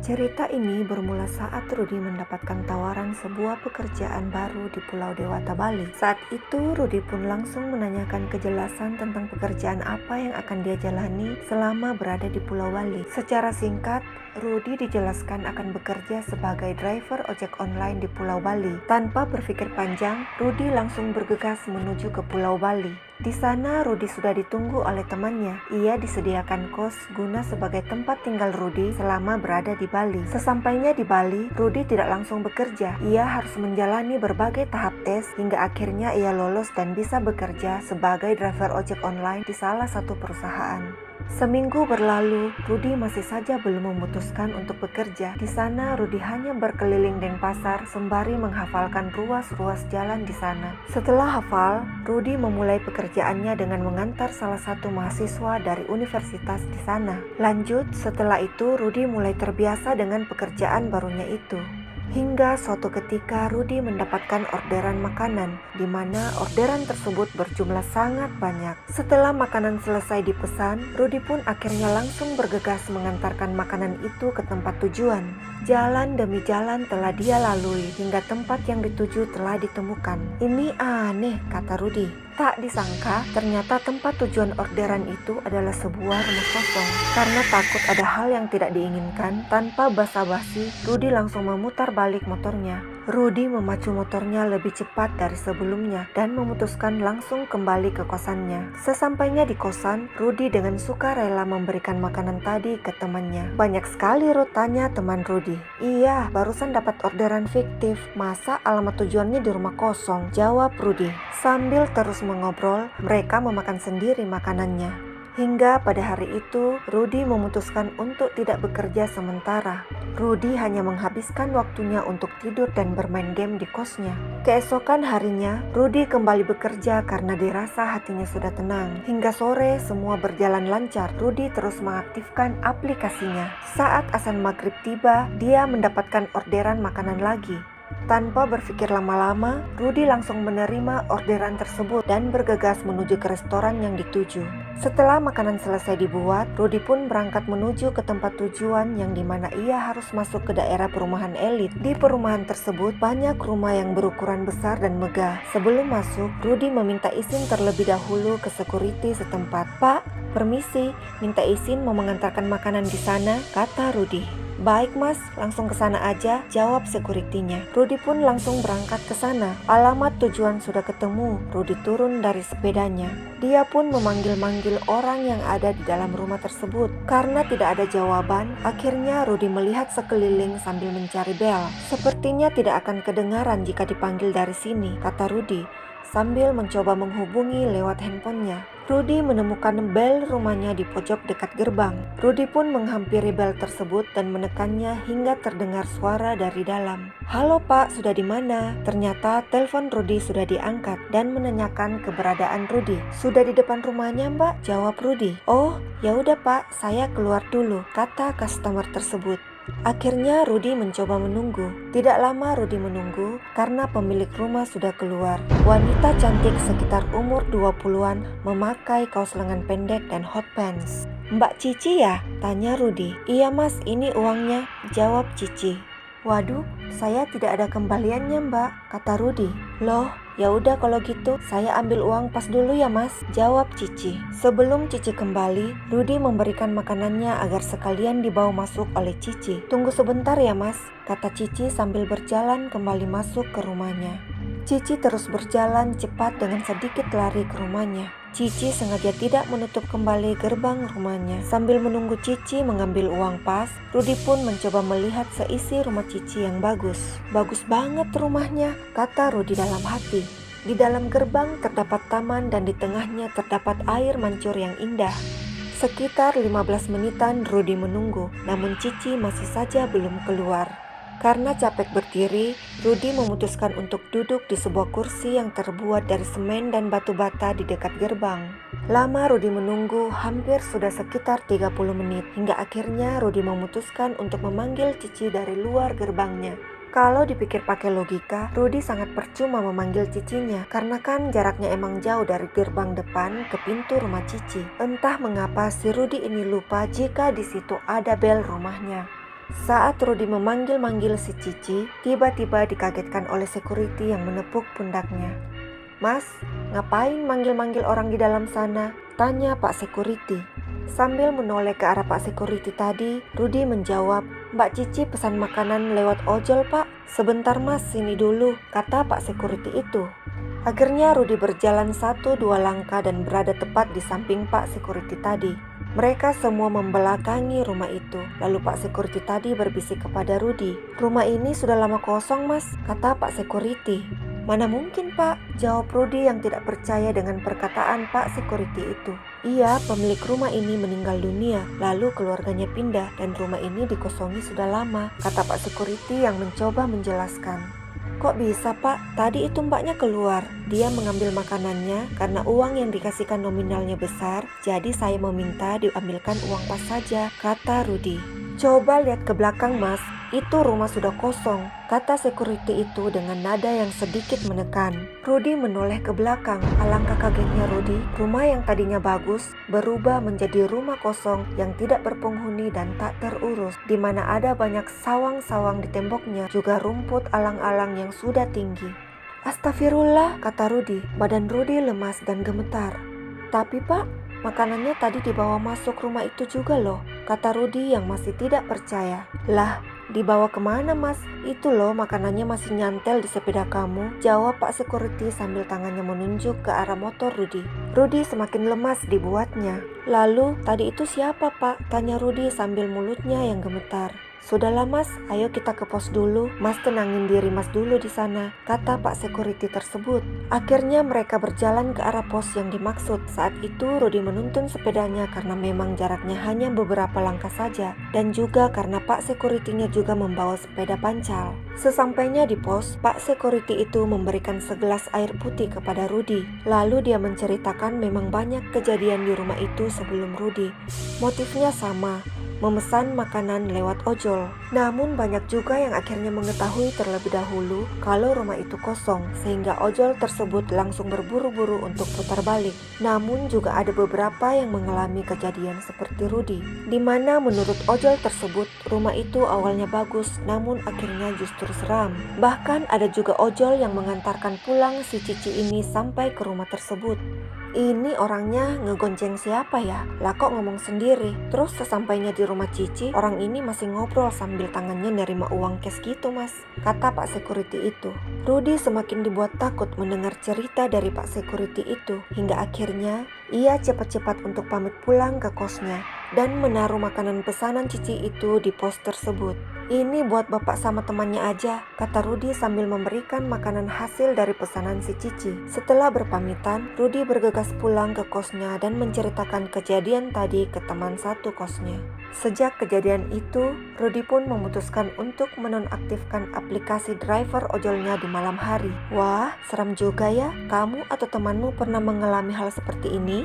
Cerita ini bermula saat Rudy mendapatkan tawaran sebuah pekerjaan baru di Pulau Dewata, Bali. Saat itu, Rudy pun langsung menanyakan kejelasan tentang pekerjaan apa yang akan dia jalani selama berada di Pulau Bali. Secara singkat, Rudy dijelaskan akan bekerja sebagai driver ojek online di Pulau Bali. Tanpa berpikir panjang, Rudy langsung bergegas menuju ke Pulau Bali. Di sana, Rudy sudah ditunggu oleh temannya. Ia disediakan kos guna sebagai tempat tinggal Rudy selama berada di Bali. Sesampainya di Bali, Rudy tidak langsung bekerja. Ia harus menjalani berbagai tahap tes hingga akhirnya ia lolos dan bisa bekerja sebagai driver ojek online di salah satu perusahaan. Seminggu berlalu, Rudy masih saja belum memutuskan untuk bekerja. Di sana, Rudy hanya berkeliling Denpasar sembari menghafalkan ruas-ruas jalan di sana. Setelah hafal, Rudy memulai pekerjaannya dengan mengantar salah satu mahasiswa dari universitas di sana. Lanjut, setelah itu Rudy mulai terbiasa dengan pekerjaan barunya itu. Hingga suatu ketika Rudy mendapatkan orderan makanan, di mana orderan tersebut berjumlah sangat banyak. Setelah makanan selesai dipesan, Rudy pun akhirnya langsung bergegas mengantarkan makanan itu ke tempat tujuan. Jalan demi jalan telah dia lalui hingga tempat yang dituju telah ditemukan. Ini aneh, kata Rudy. Tak disangka, ternyata tempat tujuan orderan itu adalah sebuah rumah kosong. Karena takut ada hal yang tidak diinginkan, tanpa basa-basi, Rudy langsung memutar balik motornya. Rudy memacu motornya lebih cepat dari sebelumnya dan memutuskan langsung kembali ke kosannya. Sesampainya di kosan, Rudy dengan sukarela memberikan makanan tadi ke temannya. Banyak sekali, Ruth, tanya teman Rudy. Iya, barusan dapat orderan fiktif. Masa alamat tujuannya di rumah kosong? Jawab Rudy. Sambil terus mengobrol, mereka memakan sendiri makanannya. Hingga pada hari itu, Rudy memutuskan untuk tidak bekerja sementara. Rudy hanya menghabiskan waktunya untuk tidur dan bermain game di kosnya. Keesokan harinya, Rudy kembali bekerja karena dirasa hatinya sudah tenang. Hingga sore, semua berjalan lancar. Rudy terus mengaktifkan aplikasinya. Saat azan maghrib tiba, dia mendapatkan orderan makanan lagi. Tanpa berpikir lama-lama, Rudy langsung menerima orderan tersebut dan bergegas menuju ke restoran yang dituju. Setelah makanan selesai dibuat, Rudy pun berangkat menuju ke tempat tujuan yang dimana ia harus masuk ke daerah perumahan elit. Di perumahan tersebut, banyak rumah yang berukuran besar dan megah. Sebelum masuk, Rudy meminta izin terlebih dahulu ke security setempat. Pak, permisi, minta izin mau mengantarkan makanan di sana, kata Rudy. Baik mas, langsung ke sana aja, jawab sekuritinya. Rudy pun langsung berangkat ke sana. Alamat tujuan sudah ketemu. Rudy turun dari sepedanya. Dia pun memanggil-manggil orang yang ada di dalam rumah tersebut. Karena tidak ada jawaban, akhirnya Rudy melihat sekeliling sambil mencari bel. Sepertinya tidak akan kedengaran jika dipanggil dari sini, kata Rudy sambil mencoba menghubungi lewat handphonenya. Rudy menemukan bel rumahnya di pojok dekat gerbang. Rudy pun menghampiri bel tersebut dan menekannya hingga terdengar suara dari dalam. Halo pak, sudah di mana? Ternyata telepon Rudy sudah diangkat dan menanyakan keberadaan Rudy. Sudah di depan rumahnya mbak, jawab Rudy. Oh, ya udah pak, saya keluar dulu, kata customer tersebut. Akhirnya Rudy mencoba menunggu. Tidak lama Rudy menunggu karena pemilik rumah sudah keluar. Wanita cantik sekitar umur 20-an memakai kaos lengan pendek dan hot pants. Mbak Cici ya? Tanya Rudy. Iya mas, ini uangnya, jawab Cici. Waduh, saya tidak ada kembaliannya mbak, kata Rudy. Loh, ya udah kalau gitu saya ambil uang pas dulu ya mas, jawab Cici. Sebelum Cici kembali, Rudy memberikan makanannya agar sekalian dibawa masuk oleh Cici. Tunggu sebentar ya mas, kata Cici sambil berjalan kembali masuk ke rumahnya. Cici terus berjalan cepat dengan sedikit lari ke rumahnya. Cici sengaja tidak menutup kembali gerbang rumahnya. Sambil menunggu Cici mengambil uang pas, Rudy pun mencoba melihat seisi rumah Cici yang bagus. Bagus banget rumahnya, kata Rudy dalam hati. Di dalam gerbang terdapat taman dan di tengahnya terdapat air mancur yang indah. Sekitar 15 menitan Rudy menunggu, namun Cici masih saja belum keluar. Karena capek berdiri, Rudy memutuskan untuk duduk di sebuah kursi yang terbuat dari semen dan batu bata di dekat gerbang. Lama Rudy menunggu, hampir sudah sekitar 30 menit, hingga akhirnya Rudy memutuskan untuk memanggil Cici dari luar gerbangnya. Kalau dipikir pakai logika, Rudy sangat percuma memanggil Cicinya, karena kan jaraknya emang jauh dari gerbang depan ke pintu rumah Cici. Entah mengapa si Rudy ini lupa jika di situ ada bel rumahnya. Saat Rudy memanggil-manggil si Cici, tiba-tiba dikagetkan oleh security yang menepuk pundaknya. "Mas, ngapain manggil-manggil orang di dalam sana?" tanya Pak Security. Sambil menoleh ke arah Pak Security tadi, Rudy menjawab, "Mbak Cici pesan makanan lewat ojol, Pak." "Sebentar Mas, sini dulu," kata Pak Security itu. Akhirnya Rudy berjalan 1-2 langkah dan berada tepat di samping Pak Security tadi. Mereka semua membelakangi rumah itu. Lalu Pak Security tadi berbisik kepada Rudy, "Rumah ini sudah lama kosong Mas," kata Pak Security. "Mana mungkin Pak," jawab Rudy yang tidak percaya dengan perkataan Pak Security itu. "Iya, pemilik rumah ini meninggal dunia, lalu keluarganya pindah dan rumah ini dikosongi sudah lama," kata Pak Security yang mencoba menjelaskan. "Kok bisa Pak? Tadi itu mbaknya keluar. Dia mengambil makanannya karena uang yang dikasihkan nominalnya besar, jadi saya meminta diambilkan uang pas saja," kata Rudy. "Coba lihat ke belakang Mas, itu rumah sudah kosong," kata security itu dengan nada yang sedikit menekan. Rudy menoleh ke belakang. Alangkah kagetnya Rudy, rumah yang tadinya bagus berubah menjadi rumah kosong yang tidak berpenghuni dan tak terurus, di mana ada banyak sawang-sawang di temboknya, juga rumput alang-alang yang sudah tinggi. "Astagfirullah," kata Rudy. Badan Rudy lemas dan gemetar. "Tapi Pak, makanannya tadi dibawa masuk rumah itu juga loh," kata Rudy yang masih tidak percaya. "Lah, dibawa kemana Mas? Itu loh makanannya masih nyantel di sepeda kamu," jawab Pak Security sambil tangannya menunjuk ke arah motor Rudy. Rudy semakin lemas dibuatnya. "Lalu tadi itu siapa Pak?" tanya Rudy sambil mulutnya yang gemetar. "Sudahlah Mas, ayo kita ke pos dulu. Mas tenangin diri Mas dulu di sana," kata Pak Security tersebut. Akhirnya mereka berjalan ke arah pos yang dimaksud. Saat itu Rudy menuntun sepedanya karena memang jaraknya hanya beberapa langkah saja, dan juga karena Pak Security-nya juga membawa sepeda pancal. Sesampainya di pos, Pak Security itu memberikan segelas air putih kepada Rudy. Lalu dia menceritakan memang banyak kejadian di rumah itu sebelum Rudy. Motifnya sama, memesan makanan lewat ojol. Namun banyak juga yang akhirnya mengetahui terlebih dahulu kalau rumah itu kosong, sehingga ojol tersebut langsung berburu-buru untuk putar balik. Namun juga ada beberapa yang mengalami kejadian seperti Rudy, di mana menurut ojol tersebut rumah itu awalnya bagus, namun akhirnya justru seram. Bahkan ada juga ojol yang mengantarkan pulang si Cici ini sampai ke rumah tersebut. "Ini orangnya ngegonceng siapa ya? Lah kok ngomong sendiri?" Terus sesampainya di rumah Cici, orang ini masih ngobrol sambil tangannya nerima uang cash gitu Mas, kata Pak Security itu. Rudy semakin dibuat takut mendengar cerita dari Pak Security itu, hingga akhirnya ia cepat-cepat untuk pamit pulang ke kosnya dan menaruh makanan pesanan Cici itu di pos tersebut. "Ini buat bapak sama temannya aja," kata Rudy sambil memberikan makanan hasil dari pesanan si Cici. Setelah berpamitan, Rudy bergegas pulang ke kosnya dan menceritakan kejadian tadi ke teman satu kosnya. Sejak kejadian itu, Rudy pun memutuskan untuk menonaktifkan aplikasi driver ojolnya di malam hari. Wah, seram juga ya. Kamu atau temanmu pernah mengalami hal seperti ini?